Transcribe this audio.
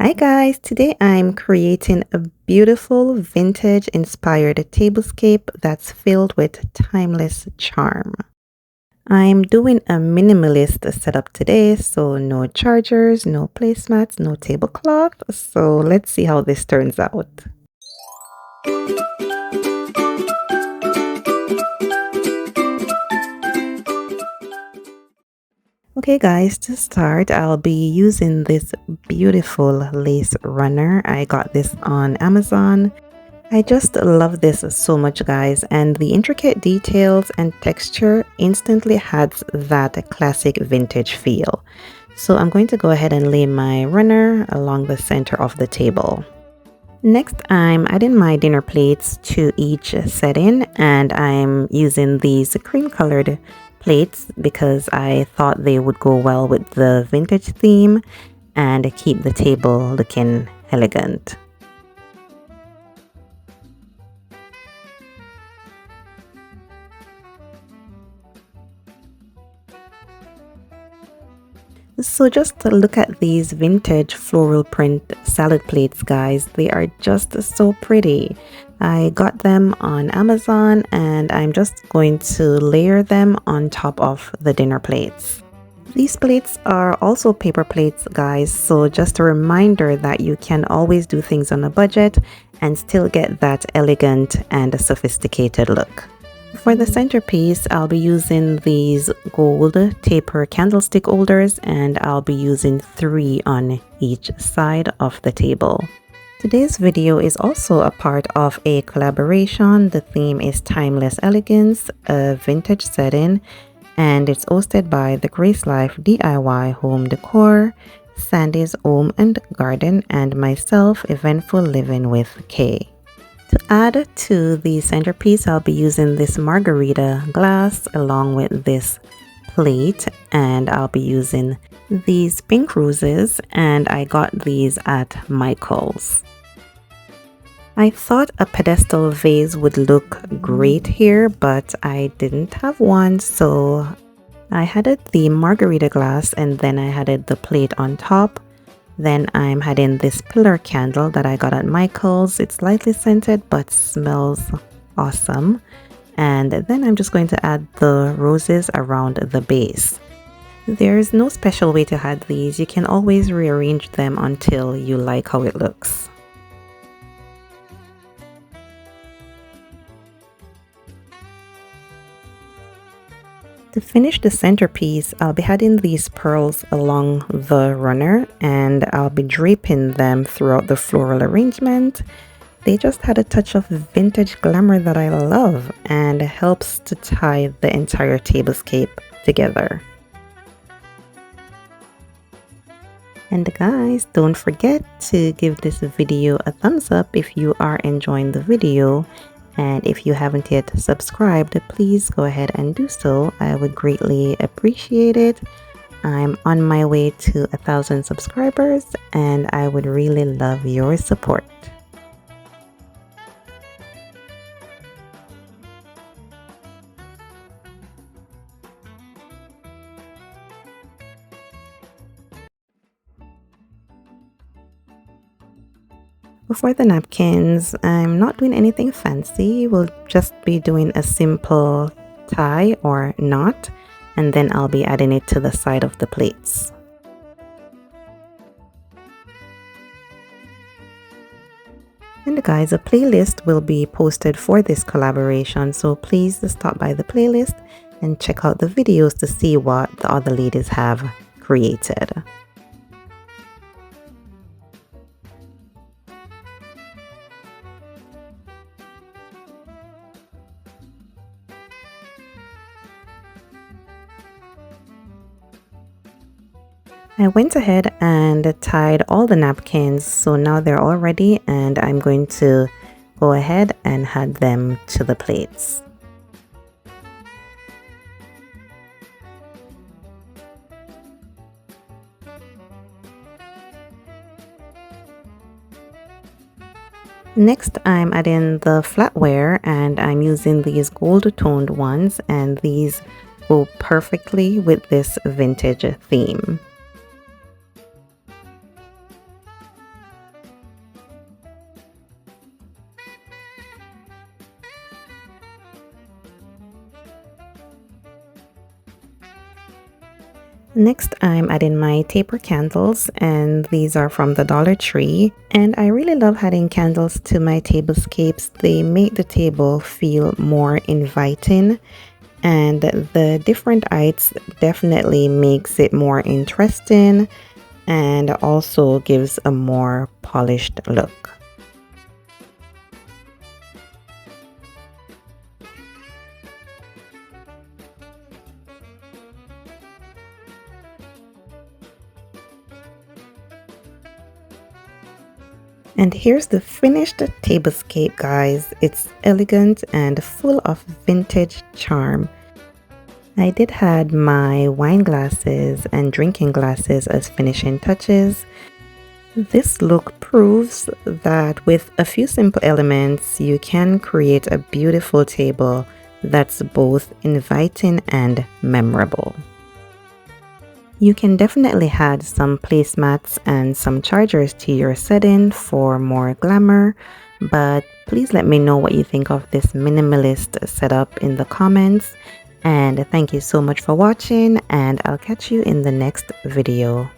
Hi guys, today I'm creating a beautiful vintage inspired tablescape that's filled with timeless charm. I'm doing a minimalist setup today, so no chargers, no placemats, no tablecloth. So let's see how this turns out. Okay guys, to start, I'll be using this beautiful lace runner. I got this on Amazon. I just love this so much guys, and the intricate details and texture instantly adds that classic vintage feel. So I'm going to go ahead and lay my runner along the center of the table. Next, I'm adding my dinner plates to each setting, and I'm using these cream colored plates because I thought they would go well with the vintage theme and keep the table looking elegant. So just look at these vintage floral print salad plates guys. They are just so pretty. I got them on Amazon and I'm just going to layer them on top of the dinner plates. These plates are also paper plates guys, so just a reminder that you can always do things on a budget and still get that elegant and sophisticated look. For the centerpiece, I'll be using these gold taper candlestick holders, and I'll be using 3 on each side of the table. Today's video is also a part of a collaboration. The theme is Timeless Elegance, a vintage setting, and it's hosted by the Grace Life DIY Home Decor, Sandy's Home and Garden, and myself, Eventful Living with Kay. To add to the centerpiece, I'll be using this margarita glass along with this plate, and I'll be using these pink roses, and I got these at Michael's. I thought a pedestal vase would look great here, but I didn't have one, so I added the margarita glass and then I added the plate on top. Then I'm adding this pillar candle that I got at Michael's. It's lightly scented but smells awesome. And then I'm just going to add the roses around the base. There's no special way to add these. You can always rearrange them until you like how it looks. To finish the centerpiece, I'll be adding these pearls along the runner and I'll be draping them throughout the floral arrangement. They just had a touch of vintage glamour that I love and helps to tie the entire tablescape together. And guys, don't forget to give this video a thumbs up if you are enjoying the video. And if you haven't yet subscribed, please go ahead and do so. I would greatly appreciate it. I'm on my way to 1,000 subscribers and I would really love your support. For the napkins, I'm not doing anything fancy. We'll just be doing a simple tie or knot, and then I'll be adding it to the side of the plates. And guys, a playlist will be posted for this collaboration, so please stop by the playlist and check out the videos to see what the other ladies have created. I went ahead and tied all the napkins, so now they're all ready and I'm going to go ahead and add them to the plates. Next, I'm adding the flatware and I'm using these gold toned ones, and these go perfectly with this vintage theme. Next, I'm adding my taper candles, and these are from the Dollar Tree. And I really love adding candles to my tablescapes. They make the table feel more inviting, and the different heights definitely makes it more interesting and also gives a more polished look. And here's the finished tablescape, guys. It's elegant and full of vintage charm. I did add my wine glasses and drinking glasses as finishing touches. This look proves that with a few simple elements, you can create a beautiful table that's both inviting and memorable. You can definitely add some placemats and some chargers to your setting for more glamour, but please let me know what you think of this minimalist setup in the comments. And thank you so much for watching, and I'll catch you in the next video.